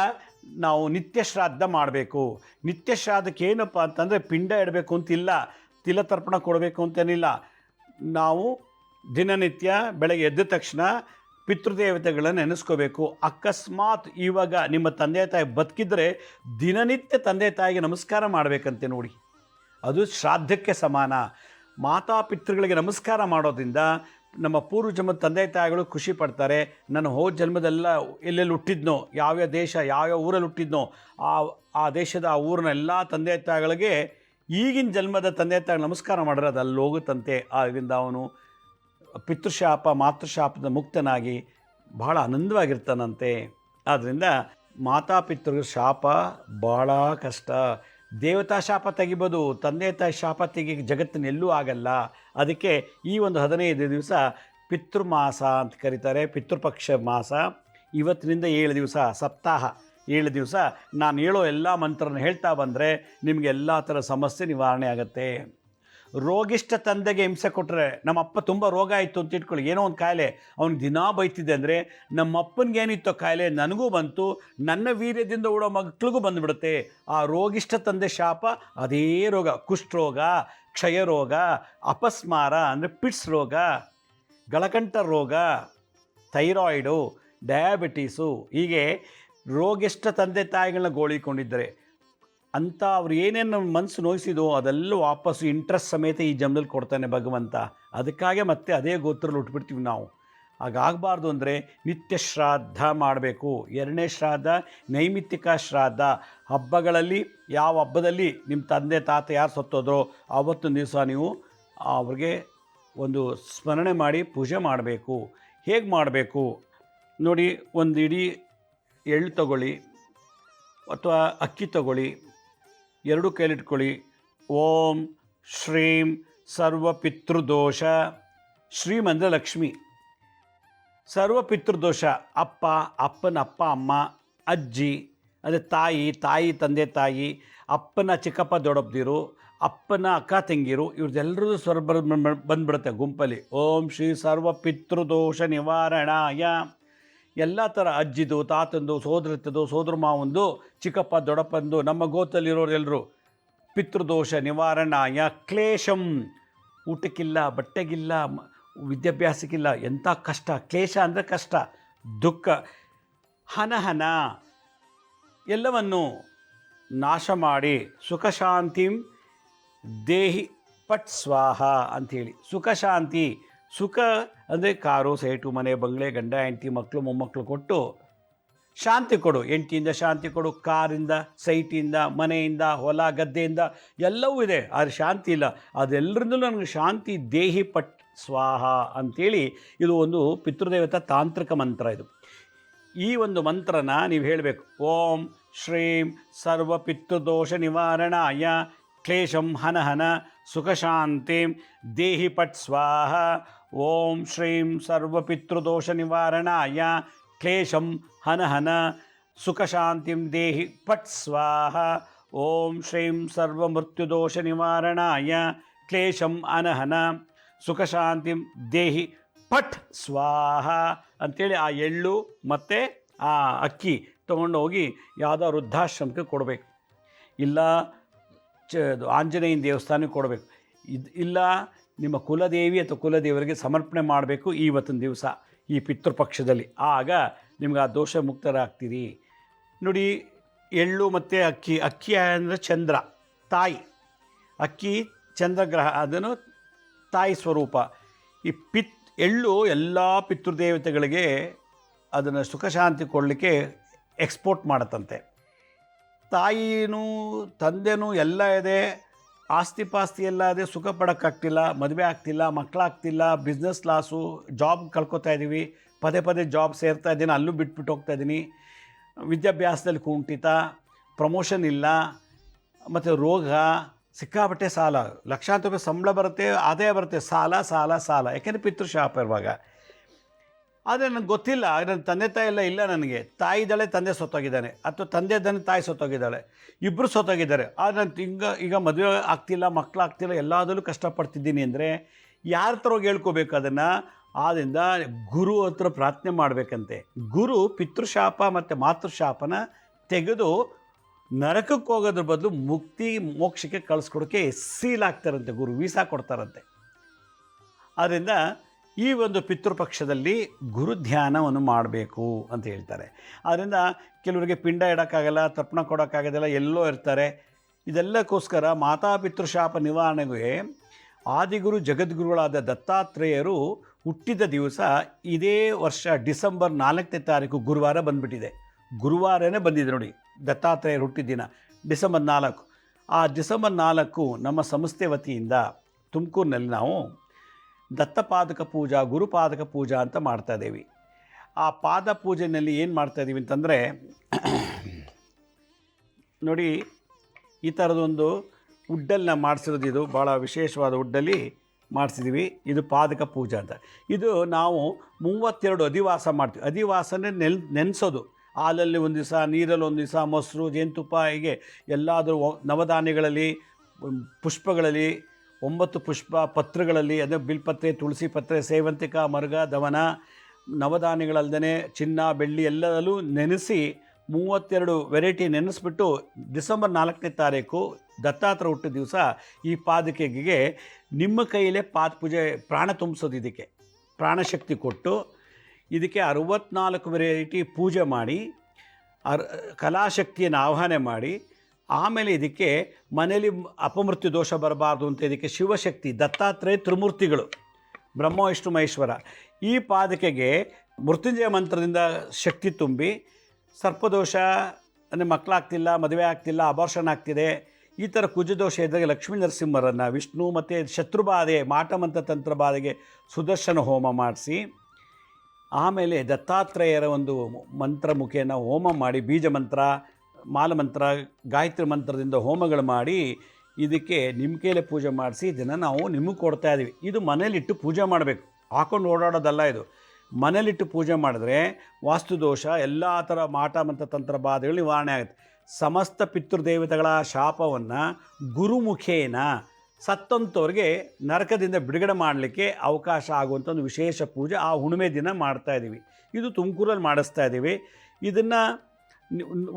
ನಾವು ನಿತ್ಯ ಶ್ರಾದ್ದ ಮಾಡಬೇಕು. ನಿತ್ಯ ಶ್ರಾದ್ದಕ್ಕೆ ಏನಪ್ಪ ಅಂತಂದರೆ ಪಿಂಡ ಇಡಬೇಕು ಅಂತಿಲ್ಲ, ತಿಲತರ್ಪಣ ಕೊಡಬೇಕು ಅಂತೇನಿಲ್ಲ. ನಾವು ದಿನನಿತ್ಯ ಬೆಳಗ್ಗೆ ಎದ್ದ ತಕ್ಷಣ ಪಿತೃದೇವತೆಗಳನ್ನು ನೆನೆಸ್ಕೋಬೇಕು. ಅಕಸ್ಮಾತ್ ಇವಾಗ ನಿಮ್ಮ ತಂದೆ ತಾಯಿ ಬದುಕಿದ್ರೆ ದಿನನಿತ್ಯ ತಂದೆ ತಾಯಿಗೆ ನಮಸ್ಕಾರ ಮಾಡಬೇಕಂತೆ ನೋಡಿ, ಅದು ಶ್ರಾದ್ದಕ್ಕೆ ಸಮಾನ. ಮಾತಾಪಿತೃಗಳಿಗೆ ನಮಸ್ಕಾರ ಮಾಡೋದ್ರಿಂದ ನಮ್ಮ ಪೂರ್ವಜನ್ಮದ ತಂದೆ ತಾಯಿಗಳು ಖುಷಿ ಪಡ್ತಾರೆ. ನಾನು ಹೋದ ಜನ್ಮದೆಲ್ಲ ಎಲ್ಲೆಲ್ಲಿ ಹುಟ್ಟಿದ್ನೋ, ಯಾವ್ಯಾವ ದೇಶ ಯಾವ್ಯಾವ ಊರಲ್ಲಿ ಹುಟ್ಟಿದ್ನೋ ಆ ದೇಶದ ಆ ಊರಿನ ಎಲ್ಲ ತಂದೆ ತಾಯಿಗಳಿಗೆ ಈಗಿನ ಜನ್ಮದ ತಂದೆ ತಾಯಿಗಳು ನಮಸ್ಕಾರ ಮಾಡಿದ್ರೆ ಅದು ಅಲ್ಲಿ ಹೋಗುತ್ತಂತೆ. ಆದ್ದರಿಂದ ಅವನು ಪಿತೃಶಾಪ ಮಾತೃಶಾಪದ ಮುಕ್ತನಾಗಿ ಬಹಳ ಆನಂದವಾಗಿರ್ತಾನಂತೆ. ಆದ್ದರಿಂದ ಮಾತಾಪಿತೃಗಳ ಶಾಪ ಭಾಳ ಕಷ್ಟ. ದೇವತಾ ಶಾಪ ತೆಗಿಬೋದು, ತಂದೆ ತಾಯಿ ಶಾಪ ತೆಗಿ ಜಗತ್ತಿನೆಲ್ಲೂ ಆಗಲ್ಲ. ಅದಕ್ಕೆ ಈ ಒಂದು 15 ದಿವಸ ಪಿತೃಮಾಸ ಅಂತ ಕರೀತಾರೆ, ಪಿತೃಪಕ್ಷ ಮಾಸ. ಇವತ್ತಿನಿಂದ 7 ದಿವಸ ಸಪ್ತಾಹ, 7 ದಿವಸ ನಾನು ಹೇಳೋ ಎಲ್ಲ ಮಂತ್ರನ ಹೇಳ್ತಾ ಬಂದರೆ ನಿಮಗೆ ಎಲ್ಲ ಥರ ಸಮಸ್ಯೆ ನಿವಾರಣೆ ಆಗುತ್ತೆ. ರೋಗಿಷ್ಠ ತಂದೆಗೆ ಹಿಂಸೆ ಕೊಟ್ಟರೆ, ನಮ್ಮಪ್ಪ ತುಂಬ ರೋಗ ಆಯಿತು ಅಂತ ಇಟ್ಕೊಳ್ಳಿ, ಏನೋ ಒಂದು ಕಾಯಿಲೆ, ಅವ್ನಿಗೆ ದಿನ ಬೈತಿದ್ದೆ ಅಂದರೆ ನಮ್ಮಪ್ಪನಿಗೇನಿತ್ತೋ ಕಾಯಿಲೆ ನನಗೂ ಬಂತು, ನನ್ನ ವೀರ್ಯದಿಂದ ಓಡೋ ಮಕ್ಕಳಿಗೂ ಬಂದುಬಿಡುತ್ತೆ. ಆ ರೋಗಿಷ್ಠ ತಂದೆ ಶಾಪ ಅದೇ ರೋಗ, ಕುಷ್ಠರೋಗ, ಕ್ಷಯರೋಗ, ಅಪಸ್ಮಾರ ಅಂದರೆ ಪಿಟ್ಸ್ ರೋಗ, ಗಳಕಂಠ ರೋಗ, ಥೈರಾಯ್ಡು, ಡಯಾಬಿಟೀಸು, ಹೀಗೆ ರೋಗಿಷ್ಠ ತಂದೆ ತಾಯಿಗಳನ್ನ ಗೋಳಿಕೊಂಡಿದ್ದರೆ ಅಂತ ಅವ್ರು ಏನೇನು ಮನಸ್ಸು ನೋಯಿಸಿದೋ ಅದೆಲ್ಲ ವಾಪಸ್ಸು ಇಂಟ್ರೆಸ್ಟ್ ಸಮೇತ ಈ ಜನ್ಮದಲ್ಲಿ ಕೊಡ್ತಾನೆ ಭಗವಂತ. ಅದಕ್ಕಾಗೆ ಮತ್ತೆ ಅದೇ ಗೋತ್ರದಲ್ಲಿ ಹುಟ್ಬಿಡ್ತೀವಿ ನಾವು. ಹಾಗಾಗಬಾರ್ದು ಅಂದರೆ ನಿತ್ಯ ಶ್ರಾದ್ದ ಮಾಡಬೇಕು. 2ನೇ ಶ್ರಾದ್ದ ನೈಮಿತ್ತಿಕ ಶ್ರಾದ್ದ. ಹಬ್ಬಗಳಲ್ಲಿ ಯಾವ ಹಬ್ಬದಲ್ಲಿ ನಿಮ್ಮ ತಂದೆ ತಾತ ಯಾರು ಸತ್ತೋದ್ರೋ ಆವತ್ತಿನ ದಿವಸ ನೀವು ಅವ್ರಿಗೆ ಒಂದು ಸ್ಮರಣೆ ಮಾಡಿ ಪೂಜೆ ಮಾಡಬೇಕು. ಹೇಗೆ ಮಾಡಬೇಕು? ನೋಡಿ, ಒಂದು ಇಡೀ ಎಳ್ಳು ತಗೊಳ್ಳಿ ಅಥವಾ ಅಕ್ಕಿ ತಗೊಳ್ಳಿ, ಎರಡು ಕೈಲಿಟ್ಕೊಳ್ಳಿ. ಓಂ ಶ್ರೀಂ ಸರ್ವಪಿತೃದೋಷ, ಶ್ರೀಂ ಅಂದರೆ ಲಕ್ಷ್ಮಿ, ಸರ್ವಪಿತೃದೋಷ ಅಪ್ಪ, ಅಪ್ಪನ ಅಪ್ಪ ಅಮ್ಮ, ಅಜ್ಜಿ ಅಂದರೆ ತಾಯಿ ತಂದೆ ತಾಯಿ, ಅಪ್ಪನ ಚಿಕ್ಕಪ್ಪ ದೊಡ್ಡಪ್ಪದಿರು, ಅಪ್ಪನ ಅಕ್ಕ ತಂಗಿರು, ಇವ್ರದ್ದೆಲ್ಲರೂ ಸ್ವರ ಬಂದ್ಬಿಡುತ್ತೆ ಗುಂಪಲ್ಲಿ. ಓಂ ಶ್ರೀ ಸರ್ವಪಿತೃದೋಷ ನಿವಾರಣಾಯ. ಎಲ್ಲ ಥರ ಅಜ್ಜಿದು, ತಾತಂದು, ಸೋದರತ್ತದು, ಸೋದರ ಮಾವಂದು, ಚಿಕ್ಕಪ್ಪ ದೊಡ್ಡಪ್ಪಂದು, ನಮ್ಮ ಗೋತಲ್ಲಿರೋರು ಎಲ್ಲರೂ ಪಿತೃದೋಷ ನಿವಾರಣಾಯ. ಕ್ಲೇಶಂ, ಊಟಕ್ಕಿಲ್ಲ, ಬಟ್ಟೆಗಿಲ್ಲ, ವಿದ್ಯಾಭ್ಯಾಸಕ್ಕಿಲ್ಲ, ಎಂಥ ಕಷ್ಟ. ಕ್ಲೇಶ ಅಂದರೆ ಕಷ್ಟ, ದುಃಖ. ಹನಹನ, ಎಲ್ಲವನ್ನು ನಾಶ ಮಾಡಿ ಸುಖ ಶಾಂತಿಂ ದೇಹಿ ಪಟ್ ಸ್ವಾಹ ಅಂಥೇಳಿ. ಸುಖ ಶಾಂತಿ, ಸುಖ ಅಂದರೆ ಕಾರು, ಸೈಟು, ಮನೆ, ಬಂಗಲೆ, ಗಂಡ ಹೆಂಡತಿ, ಮಕ್ಕಳು, ಮೊಮ್ಮಕ್ಕಳು ಕೊಟ್ಟು ಶಾಂತಿ ಕೊಡು. ಹೆಂಡತಿಯಿಂದ ಶಾಂತಿ ಕೊಡು, ಕಾರಿಂದ, ಸೈಟಿಂದ, ಮನೆಯಿಂದ, ಹೊಲ ಗದ್ದೆಯಿಂದ ಎಲ್ಲವೂ ಇದೆ, ಆದರೆ ಶಾಂತಿ ಇಲ್ಲ. ಅದೆಲ್ಲರಿಂದಲೂ ನನಗೆ ಶಾಂತಿ ದೇಹಿ ಪಟ್ ಸ್ವಾಹ ಅಂಥೇಳಿ ಇದು ಒಂದು ಪಿತೃದೇವತಾ ತಾಂತ್ರಿಕ ಮಂತ್ರ. ಇದು ಈ ಒಂದು ಮಂತ್ರನ ನೀವು ಹೇಳಬೇಕು. ಓಂ ಶ್ರೀಂ ಸರ್ವಪಿತೃದೋಷ ನಿವಾರಣಾಯ ಕ್ಲೇಶಂ ಹನಹನ ಸುಖಶಾಂತಿಂ ದೇಹಿ ಪಟ್ ಸ್ವಾಹ. ಓಂ ಶ್ರೀಂ ಸರ್ವಪಿತೃದೋಷ ನಿವಾರಣಾಯ ಕ್ಲೇಶಂ ಹನಹನ ಸುಖಶಾಂತಿಂ ದೇಹಿ ಪಟ್ ಸ್ವಾಹ. ಓಂ ಶ್ರೀಂ ಸರ್ವಮೃತ್ಯುದೋಷ ನಿವಾರಣಾಯ ಕ್ಲೇಶಂ ಅನಹನ ಸುಖಶಾಂತಿಂ ದೇಹಿ ಪಟ್ ಸ್ವಾಹ ಅಂಥೇಳಿ ಆ ಎಳ್ಳು ಮತ್ತು ಆ ಅಕ್ಕಿ ತೊಗೊಂಡೋಗಿ ಯಾವುದೋ ವೃದ್ಧಾಶ್ರಮಕ್ಕೆ ಕೊಡಬೇಕು, ಇಲ್ಲ ಆಂಜನೇಯನ ದೇವಸ್ಥಾನಕ್ಕೆ ಕೊಡಬೇಕು, ಇಲ್ಲ ನಿಮ್ಮ ಕುಲದೇವಿ ಅಥವಾ ಕುಲದೇವರಿಗೆ ಸಮರ್ಪಣೆ ಮಾಡಬೇಕು ಇವತ್ತಿನ ದಿವಸ ಈ ಪಿತೃಪಕ್ಷದಲ್ಲಿ. ಆಗ ನಿಮ್ಗೆ ಆ ದೋಷ ಮುಕ್ತರಾಗ್ತೀರಿ. ನೋಡಿ, ಎಳ್ಳು ಮತ್ತು ಅಕ್ಕಿ ಅಂದರೆ ಚಂದ್ರ, ತಾಯಿ. ಅಕ್ಕಿ ಚಂದ್ರಗ್ರಹ, ಅದನ್ನು ತಾಯಿ ಸ್ವರೂಪ. ಈ ಎಳ್ಳು ಎಲ್ಲ ಪಿತೃದೇವತೆಗಳಿಗೆ ಅದನ್ನು ಸುಖಶಾಂತಿ ಕೊಡಲಿಕ್ಕೆ ಎಕ್ಸ್ಪೋರ್ಟ್ ಮಾಡುತ್ತಂತೆ. ತಾಯಿನೂ ತಂದೆನೂ ಎಲ್ಲ ಇದೆ, ಆಸ್ತಿ ಪಾಸ್ತಿ ಎಲ್ಲ ಇದೆ, ಸುಖ ಪಡೋಕ್ಕಾಗ್ತಿಲ್ಲ, ಮದುವೆ ಆಗ್ತಿಲ್ಲ, ಮಕ್ಕಳಾಗ್ತಿಲ್ಲ, ಬಿಸ್ನೆಸ್ ಲಾಸು, ಜಾಬ್ ಕಳ್ಕೊತಾ ಇದ್ದೀವಿ, ಪದೇ ಪದೇ ಜಾಬ್ ಸೇರ್ತಾ ಇದ್ದೀನಿ, ಅಲ್ಲೂ ಬಿಟ್ಬಿಟ್ಟು ಹೋಗ್ತಾ ಇದ್ದೀನಿ, ವಿದ್ಯಾಭ್ಯಾಸದಲ್ಲಿ ಕುಂಠಿತ, ಪ್ರಮೋಷನ್ ಇಲ್ಲ, ಮತ್ತು ರೋಗ, ಸಿಕ್ಕಾಪಟ್ಟೆ ಸಾಲ, ಲಕ್ಷಾಂತರ ರೂಪಾಯಿ ಸಂಬಳ ಬರುತ್ತೆ, ಆದಾಯ ಬರುತ್ತೆ, ಸಾಲ ಸಾಲ ಸಾಲ. ಯಾಕೆಂದರೆ ಪಿತೃಶಾಪ ಇರುವಾಗ. ಆದರೆ ನನಗೆ ಗೊತ್ತಿಲ್ಲ, ನನ್ನ ತಂದೆ ತಾಯಿ ಎಲ್ಲ ಇಲ್ಲ, ನನಗೆ ತಾಯಿ ಇದ್ದಾಳೆ, ತಂದೆ ಸತ್ತೋಗಿದ್ದಾನೆ, ಅಥವಾ ತಂದೆ ಇದ್ದಾನೆ, ತಾಯಿ ಸತ್ತೋಗಿದ್ದಾಳೆ, ಇಬ್ಬರು ಸತ್ತೋಗಿದ್ದಾರೆ. ಆದರೆ ನಾನು ಈಗ ಮದುವೆ ಆಗ್ತಿಲ್ಲ, ಮಕ್ಕಳಾಗ್ತಿಲ್ಲ, ಎಲ್ಲದರಲ್ಲೂ ಕಷ್ಟಪಡ್ತಿದ್ದೀನಿ ಅಂದರೆ ಯಾರ ಥರ ಹೋಗಿ ಹೇಳ್ಕೋಬೇಕು ಅದನ್ನು? ಆದ್ದರಿಂದ ಗುರು ಹತ್ರ ಪ್ರಾರ್ಥನೆ ಮಾಡಬೇಕಂತೆ. ಗುರು ಪಿತೃಶಾಪ ಮತ್ತು ಮಾತೃಶಾಪನ ತೆಗೆದು ನರಕಕ್ಕೆ ಹೋಗೋದ್ರ ಬದಲು ಮುಕ್ತಿ ಮೋಕ್ಷಕ್ಕೆ ಕಳಿಸ್ಕೊಡೋಕ್ಕೆ ಸೀಲ್ ಆಗ್ತಾರಂತೆ, ಗುರು ವೀಸಾ ಕೊಡ್ತಾರಂತೆ. ಆದ್ದರಿಂದ ಈ ಒಂದು ಪಿತೃಪಕ್ಷದಲ್ಲಿ ಗುರು ಧ್ಯಾನವನ್ನು ಮಾಡಬೇಕು ಅಂತ ಹೇಳ್ತಾರೆ. ಆದ್ದರಿಂದ ಕೆಲವರಿಗೆ ಪಿಂಡ ಇಡೋಕ್ಕಾಗಲ್ಲ, ತರ್ಪಣ ಕೊಡೋಕ್ಕಾಗೋದಿಲ್ಲ, ಎಲ್ಲೋ ಇರ್ತಾರೆ. ಇದೆಲ್ಲಕ್ಕೋಸ್ಕರ ಮಾತಾ ಪಿತೃಶಾಪ ನಿವಾರಣೆಗೆ ಆದಿಗುರು ಜಗದ್ಗುರುಗಳಾದ ದತ್ತಾತ್ರೇಯರು ಹುಟ್ಟಿದ ದಿವಸ ಇದೇ ವರ್ಷ ಡಿಸೆಂಬರ್ 4ನೇ ತಾರೀಕು ಗುರುವಾರ ಬಂದುಬಿಟ್ಟಿದೆ. ಗುರುವಾರನೇ ಬಂದಿದೆ ನೋಡಿ, ದತ್ತಾತ್ರೇಯರು ಹುಟ್ಟಿದ ದಿನ ಡಿಸೆಂಬರ್ 4. ಆ ಡಿಸೆಂಬರ್ 4 ನಮ್ಮ ಸಂಸ್ಥೆ ವತಿಯಿಂದ ತುಮಕೂರಿನಲ್ಲಿ ನಾವು ದತ್ತಪಾದಕ ಪೂಜಾ, ಗುರುಪಾದಕ ಪೂಜಾ ಅಂತ ಮಾಡ್ತಾಯಿದ್ದೀವಿ. ಆ ಪಾದ ಪೂಜೆಯಲ್ಲಿ ಏನು ಮಾಡ್ತಾಯಿದ್ದೀವಿ ಅಂತಂದರೆ, ನೋಡಿ ಈ ಥರದೊಂದು ವುಡ್ಡಲ್ಲಿ ಮಾಡಿಸಿರೋದು, ಇದು ಭಾಳ ವಿಶೇಷವಾದ ವುಡ್ಡಲ್ಲಿ ಮಾಡಿಸಿದ್ದೀವಿ. ಇದು ಪಾದಕ ಪೂಜಾ ಅಂತ. ಇದು ನಾವು 32 ಅಧಿವಾಸ ಮಾಡ್ತೀವಿ. ಅಧಿವಾಸನೇ ನೆನೆಸೋದು, ಹಾಲಲ್ಲಿ ಒಂದು ದಿವಸ, ನೀರಲ್ಲಿ ಒಂದು ದಿವಸ, ಮೊಸರು, ಜೇನುತುಪ್ಪ, ಹೀಗೆ ಎಲ್ಲಾದರೂ ನವಧಾನ್ಯಗಳಲ್ಲಿ, ಪುಷ್ಪಗಳಲ್ಲಿ, 9 ಪುಷ್ಪ ಪತ್ರಗಳಲ್ಲಿ, ಅದೇ ಬಿಲ್ಪತ್ರೆ, ತುಳಸಿ ಪತ್ರೆ, ಸೇವಂತಿಕ, ಮರುಗ, ದವನ, ನವಧಾನ್ಯಗಳಲ್ಲದೆ ಚಿನ್ನ, ಬೆಳ್ಳಿ ಎಲ್ಲದಲ್ಲೂ ನೆನೆಸಿ 32 ವೆರೈಟಿ ನೆನೆಸ್ಬಿಟ್ಟು ಡಿಸೆಂಬರ್ 4ನೇ ತಾರೀಕು ದತ್ತಾತ್ರೇಯ ಹುಟ್ಟಿದ ದಿವಸ ಈ ಪಾದಕೆಗೆ ನಿಮ್ಮ ಕೈಯಲ್ಲೇ ಪಾದ ಪೂಜೆ ಪ್ರಾಣ ತುಂಬಿಸೋದು. ಇದಕ್ಕೆ ಪ್ರಾಣಶಕ್ತಿ ಕೊಟ್ಟು ಇದಕ್ಕೆ 64 ವೆರೈಟಿ ಪೂಜೆ ಮಾಡಿ ಕಲಾಶಕ್ತಿಯನ್ನು ಆಹ್ವಾನ ಮಾಡಿ, ಆಮೇಲೆ ಇದಕ್ಕೆ ಮನೇಲಿ ಅಪಮೃತ್ಯು ದೋಷ ಬರಬಾರ್ದು ಅಂತ ಇದಕ್ಕೆ ಶಿವಶಕ್ತಿ, ದತ್ತಾತ್ರೇಯ ತ್ರಿಮೂರ್ತಿಗಳು, ಬ್ರಹ್ಮ ವಿಷ್ಣು ಮಹೇಶ್ವರ, ಈ ಪಾದಕೆಗೆ ಮೃತ್ಯುಂಜಯ ಮಂತ್ರದಿಂದ ಶಕ್ತಿ ತುಂಬಿ, ಸರ್ಪದೋಷ ಅಂದರೆ ಮಕ್ಕಳಾಗ್ತಿಲ್ಲ, ಮದುವೆ ಆಗ್ತಿಲ್ಲ, ಅಬಾರ್ಷನ್ ಆಗ್ತಿದೆ, ಈ ಥರ ಕುಜದೋಷ ಇದ್ದಾಗ ಲಕ್ಷ್ಮೀ ನರಸಿಂಹರನ್ನು, ವಿಷ್ಣು ಮತ್ತು ಶತ್ರುಬಾಧೆ, ಮಾಟಮಂತ್ರ ತಂತ್ರಬಾಧೆಗೆ ಸುದರ್ಶನ ಹೋಮ ಮಾಡಿಸಿ, ಆಮೇಲೆ ದತ್ತಾತ್ರೇಯರ ಒಂದು ಮಂತ್ರ ಮುಖೇನ ಹೋಮ ಮಾಡಿ, ಬೀಜ ಮಂತ್ರ, ಮಾಲಮಂತ್ರ, ಗಾಯತ್ರಿ ಮಂತ್ರದಿಂದ ಹೋಮಗಳು ಮಾಡಿ ಇದಕ್ಕೆ ನಿಮ್ಮ ಕೈಲೇ ಪೂಜೆ ಮಾಡಿಸಿ ಇದನ್ನು ನಾವು ನಿಮಗೆ ಕೊಡ್ತಾ ಇದ್ದೀವಿ. ಇದು ಮನೇಲಿಟ್ಟು ಪೂಜೆ ಮಾಡಬೇಕು, ಹಾಕೊಂಡು ಓಡಾಡೋದಲ್ಲ. ಇದು ಮನೇಲಿಟ್ಟು ಪೂಜೆ ಮಾಡಿದ್ರೆ ವಾಸ್ತುದೋಷ, ಎಲ್ಲ ಥರ ಮಾಟ ಮಂತ್ರ ತಂತ್ರ ಬಾಧೆಗಳು ನಿವಾರಣೆ ಆಗುತ್ತೆ. ಸಮಸ್ತ ಪಿತೃದೇವತೆಗಳ ಶಾಪವನ್ನು ಗುರುಮುಖೇನ ಸತ್ತಂಥವ್ರಿಗೆ ನರಕದಿಂದ ಬಿಡುಗಡೆ ಮಾಡಲಿಕ್ಕೆ ಅವಕಾಶ ಆಗುವಂಥ ಒಂದು ವಿಶೇಷ ಪೂಜೆ ಆ ಹುಣ್ಣಿಮೆ ದಿನ ಮಾಡ್ತಾಯಿದ್ದೀವಿ. ಇದು ತುಮಕೂರಲ್ಲಿ ಮಾಡಿಸ್ತಾ ಇದ್ದೀವಿ. ಇದನ್ನು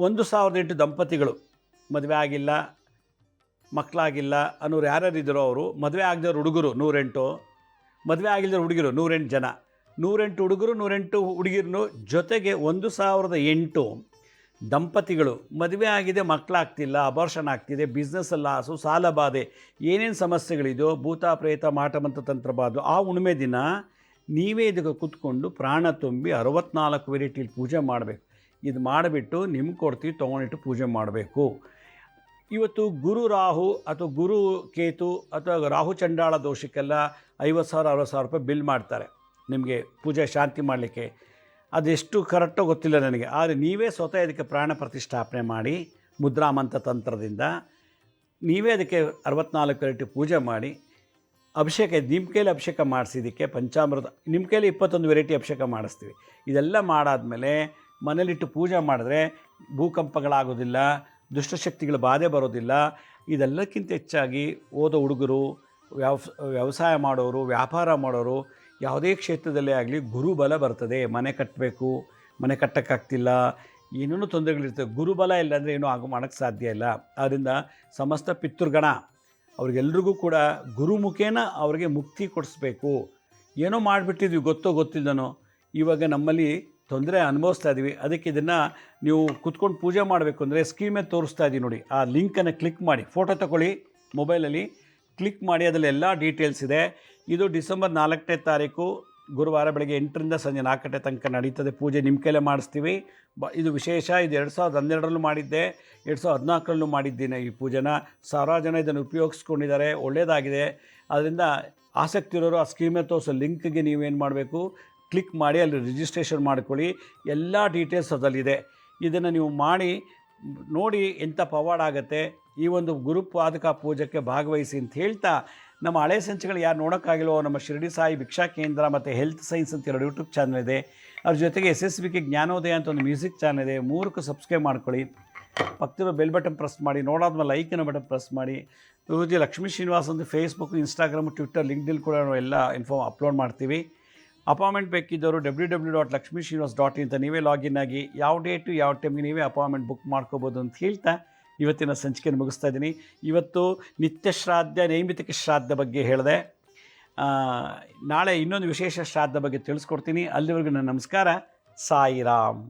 1008 ದಂಪತಿಗಳು, ಮದುವೆ ಆಗಿಲ್ಲ, ಮಕ್ಕಳಾಗಿಲ್ಲ ಅನ್ನೋರು ಯಾರ್ಯಾರು ಇದ್ದಾರೋ ಅವರು, ಮದುವೆ ಆಗದವ್ರು ಹುಡುಗರು 108, ಮದುವೆ ಆಗಿಲ್ಲದವ್ರು ಹುಡುಗಿರು 108 ಜನ, 108 ಹುಡುಗರು 108 ಹುಡುಗಿರು ಜೊತೆಗೆ 1008 ದಂಪತಿಗಳು ಮದುವೆ ಆಗಿದೆ, ಮಕ್ಕಳಾಗ್ತಿಲ್ಲ, ಅಬಾರ್ಷನ್ ಆಗ್ತಿದೆ, ಬಿಸ್ನೆಸ್ಸಲ್ಲಿ ಲಾಸು, ಸಾಲ ಬಾಧೆ, ಏನೇನು ಸಮಸ್ಯೆಗಳಿದೆಯೋ, ಭೂತ ಪ್ರೇತ ಮಾಟ ಮಂತ್ರ ತಂತ್ರ ಬಾಧೆ, ಆ ಹುಣ್ಣಿಮೆ ದಿನ ನೀವೇ ಇದಕ್ಕೆ ಕೂತ್ಕೊಂಡು ಪ್ರಾಣ ತುಂಬಿ 64 ವೆರೈಟಿಲಿ ಪೂಜೆ ಮಾಡಬೇಕು. ಇದು ಮಾಡಿಬಿಟ್ಟು ನಿಮ್ಗೆ ಕೊಡ್ತೀವಿ, ತೊಗೊಂಡಿಟ್ಟು ಪೂಜೆ ಮಾಡಬೇಕು. ಇವತ್ತು ಗುರು ರಾಹು ಅಥವಾ ಗುರು ಕೇತು ಅಥವಾ ರಾಹು ಚಂಡಾಳ ದೋಷಕ್ಕೆಲ್ಲ 50,000 60,000 ರೂಪಾಯಿ ಬಿಲ್ ಮಾಡ್ತಾರೆ ನಿಮಗೆ ಪೂಜೆ ಶಾಂತಿ ಮಾಡಲಿಕ್ಕೆ. ಅದೆಷ್ಟು ಕರೆಕ್ಟೋ ಗೊತ್ತಿಲ್ಲ ನನಗೆ. ಆದರೆ ನೀವೇ ಸ್ವತಃ ಇದಕ್ಕೆ ಪ್ರಾಣ ಪ್ರತಿಷ್ಠಾಪನೆ ಮಾಡಿ ಮುದ್ರಾಮಂತ್ರ ತಂತ್ರದಿಂದ ನೀವೇ ಅದಕ್ಕೆ 64 ವೆರೈಟಿ ಪೂಜೆ ಮಾಡಿ ಅಭಿಷೇಕ, ನಿಮ್ಮ ಕೈಲಿ ಅಭಿಷೇಕ ಮಾಡಿಸಿದ್ದಕ್ಕೆ ಪಂಚಾಮೃತ, ನಿಮ್ಮ ಕೈಲಿ 21 ವೆರೈಟಿ ಅಭಿಷೇಕ ಮಾಡಿಸ್ತೀವಿ. ಇದೆಲ್ಲ ಮಾಡಾದಮೇಲೆ ಮನೇಲಿಟ್ಟು ಪೂಜೆ ಮಾಡಿದ್ರೆ ಭೂಕಂಪಗಳಾಗೋದಿಲ್ಲ, ದುಷ್ಟಶಕ್ತಿಗಳ ಬಾಧೆ ಬರೋದಿಲ್ಲ. ಇದೆಲ್ಲಕ್ಕಿಂತ ಹೆಚ್ಚಾಗಿ ಓದೋ ಹುಡುಗರು, ವ್ಯವಸಾಯ ಮಾಡೋರು, ವ್ಯಾಪಾರ ಮಾಡೋರು, ಯಾವುದೇ ಕ್ಷೇತ್ರದಲ್ಲೇ ಆಗಲಿ ಗುರುಬಲ ಬರ್ತದೆ. ಮನೆ ಕಟ್ಟಬೇಕು, ಮನೆ ಕಟ್ಟೋಕ್ಕಾಗ್ತಿಲ್ಲ, ಏನೇನೋ ತೊಂದರೆಗಳಿರ್ತವೆ. ಗುರುಬಲ ಇಲ್ಲಾಂದರೆ ಏನೂ ಮಾಡೋಕ್ಕೆ ಸಾಧ್ಯ ಇಲ್ಲ. ಆದ್ದರಿಂದ ಸಮಸ್ತ ಪಿತೃಗಣ ಅವ್ರಿಗೆಲ್ರಿಗೂ ಕೂಡ ಗುರುಮುಖೇನ ಅವ್ರಿಗೆ ಮುಕ್ತಿ ಕೊಡಿಸ್ಬೇಕು. ಏನೋ ಮಾಡಿಬಿಟ್ಟಿದ್ವಿ ಗೊತ್ತೋ ಗೊತ್ತಿಲ್ಲದನೋ, ಇವಾಗ ನಮ್ಮಲ್ಲಿ ತೊಂದರೆ ಅನುಭವಿಸ್ತಾ ಇದ್ದೀವಿ. ಅದಕ್ಕೆ ಇದನ್ನು ನೀವು ಕೂತ್ಕೊಂಡು ಪೂಜೆ ಮಾಡಬೇಕು ಅಂದರೆ ಸ್ಕ್ರೀನ್ ಮೇಲೆ ತೋರಿಸ್ತಾ ಇದ್ದೀವಿ ನೋಡಿ, ಆ ಲಿಂಕನ್ನು ಕ್ಲಿಕ್ ಮಾಡಿ, ಫೋಟೋ ತಗೊಳ್ಳಿ, ಮೊಬೈಲಲ್ಲಿ ಕ್ಲಿಕ್ ಮಾಡಿ, ಅದರಲ್ಲಿ ಎಲ್ಲ ಡೀಟೇಲ್ಸ್ ಇದೆ. ಇದು ಡಿಸೆಂಬರ್ 4ನೇ ತಾರೀಕು ಗುರುವಾರ ಬೆಳಗ್ಗೆ 8ರಿಂದ ಸಂಜೆ 4 ಗಂಟೆ ತನಕ ನಡೀತದೆ ಪೂಜೆ. ನಿಮ್ಮ ಕೈಲೇ ಮಾಡಿಸ್ತೀವಿ. ಇದು ವಿಶೇಷ. ಇದು 2012ರಲ್ಲೂ ಮಾಡಿದ್ದೆ, 2014ರಲ್ಲೂ ಮಾಡಿದ್ದೀನಿ ಈ ಪೂಜೆನ. ಸಾವಿರಾರು ಜನ ಇದನ್ನು ಉಪಯೋಗಿಸ್ಕೊಂಡಿದ್ದಾರೆ, ಒಳ್ಳೆಯದಾಗಿದೆ. ಅದರಿಂದ ಆಸಕ್ತಿ ಇರೋರು ಆ ಸ್ಕ್ರೀನ್ ಮೇಲೆ ತೋರಿಸೋ ಲಿಂಕ್ಗೆ ನೀವೇನು ಮಾಡಬೇಕು, ಕ್ಲಿಕ್ ಮಾಡಿ ಅಲ್ಲಿ ರಿಜಿಸ್ಟ್ರೇಷನ್ ಮಾಡ್ಕೊಳ್ಳಿ. ಎಲ್ಲ ಡೀಟೇಲ್ಸ್ ಅದರಲ್ಲಿದೆ. ಇದನ್ನು ನೀವು ಮಾಡಿ ನೋಡಿ ಎಂಥ ಪವಾಡ ಆಗುತ್ತೆ. ಈ ಒಂದು ಗುರುಪಾದಕ ಪೂಜೆಗೆ ಭಾಗವಹಿಸಿ ಅಂತ ಹೇಳ್ತಾ, ನಮ್ಮ ಹಳೆ ಸಂಚಿಕೆಗಳು ಯಾರು ನೋಡೋಕ್ಕಾಗಿಲ್ವೋ ನಮ್ಮ ಶಿರಡಿ ಸಾಯಿ ಭಿಕ್ಷಾ ಕೇಂದ್ರ ಮತ್ತು ಹೆಲ್ತ್ ಸೈನ್ಸ್ ಅಂತ 2 ಯೂಟ್ಯೂಬ್ ಚಾನಲ್ ಇದೆ. ಅದ್ರ ಜೊತೆಗೆ SSVK ಜ್ಞಾನೋದಯ ಅಂತ ಒಂದು ಮ್ಯೂಸಿಕ್ ಚಾನಲ್ ಇದೆ. 3ಕ್ಕೂ ಸಬ್ಸ್ಕ್ರೈಬ್ ಮಾಡ್ಕೊಳ್ಳಿ. ಪಕ್ಕದ ಬೆಲ್ ಬಟನ್ ಪ್ರೆಸ್ ಮಾಡಿ, ನೋಡಾದ್ಮೇಲೆ ಲೈಕಿನ ಬಟನ್ ಪ್ರೆಸ್ ಮಾಡಿ. ವಿಭೂತಿ ಲಕ್ಷ್ಮೀ ಶ್ರೀನಿವಾಸ್ ಅಂತ ಫೇಸ್ಬುಕ್, ಇನ್ಸ್ಟಾಗ್ರಾಮ್, ಟ್ವಿಟ್ಟರ್, ಲಿಂಕ್ಡ್ಇನ್ ಕೂಡ ಎಲ್ಲ ಇನ್ಫೋ ಅಪ್ಲೋಡ್ ಮಾಡ್ತೀವಿ. ಅಪಾಯಿಂಟ್ಮೆಂಟ್ ಬೇಕಿದ್ದವರು www.lakshmisrinivas.in ಅಂತ ನೀವೇ ಲಾಗಿನ್ ಆಗಿ ಯಾವ ಡೇಟು ಯಾವ ಟೈಮ್ಗೆ ನೀವೇ ಅಪಾಯಿಂಟ್ಮೆಂಟ್ ಬುಕ್ ಮಾಡ್ಕೋಬೋದು ಅಂತ ಹೇಳ್ತಾ ಇವತ್ತಿನ ಸಂಚಿಕೆಯನ್ನು ಮುಗಿಸ್ತಾ ಇದ್ದೀನಿ. ಇವತ್ತು ನಿತ್ಯ ಶ್ರಾದ್ದ, ನೈಮಿತ್ತಿಕ ಶ್ರಾದ್ದ ಬಗ್ಗೆ ಹೇಳಿದೆ. ನಾಳೆ ಇನ್ನೊಂದು ವಿಶೇಷ ಶ್ರಾದ್ದ ಬಗ್ಗೆ ತಿಳಿಸ್ಕೊಡ್ತೀನಿ. ಅಲ್ಲಿವರೆಗೂ ನನ್ನ ನಮಸ್ಕಾರ. ಸಾಯಿರಾಮ್.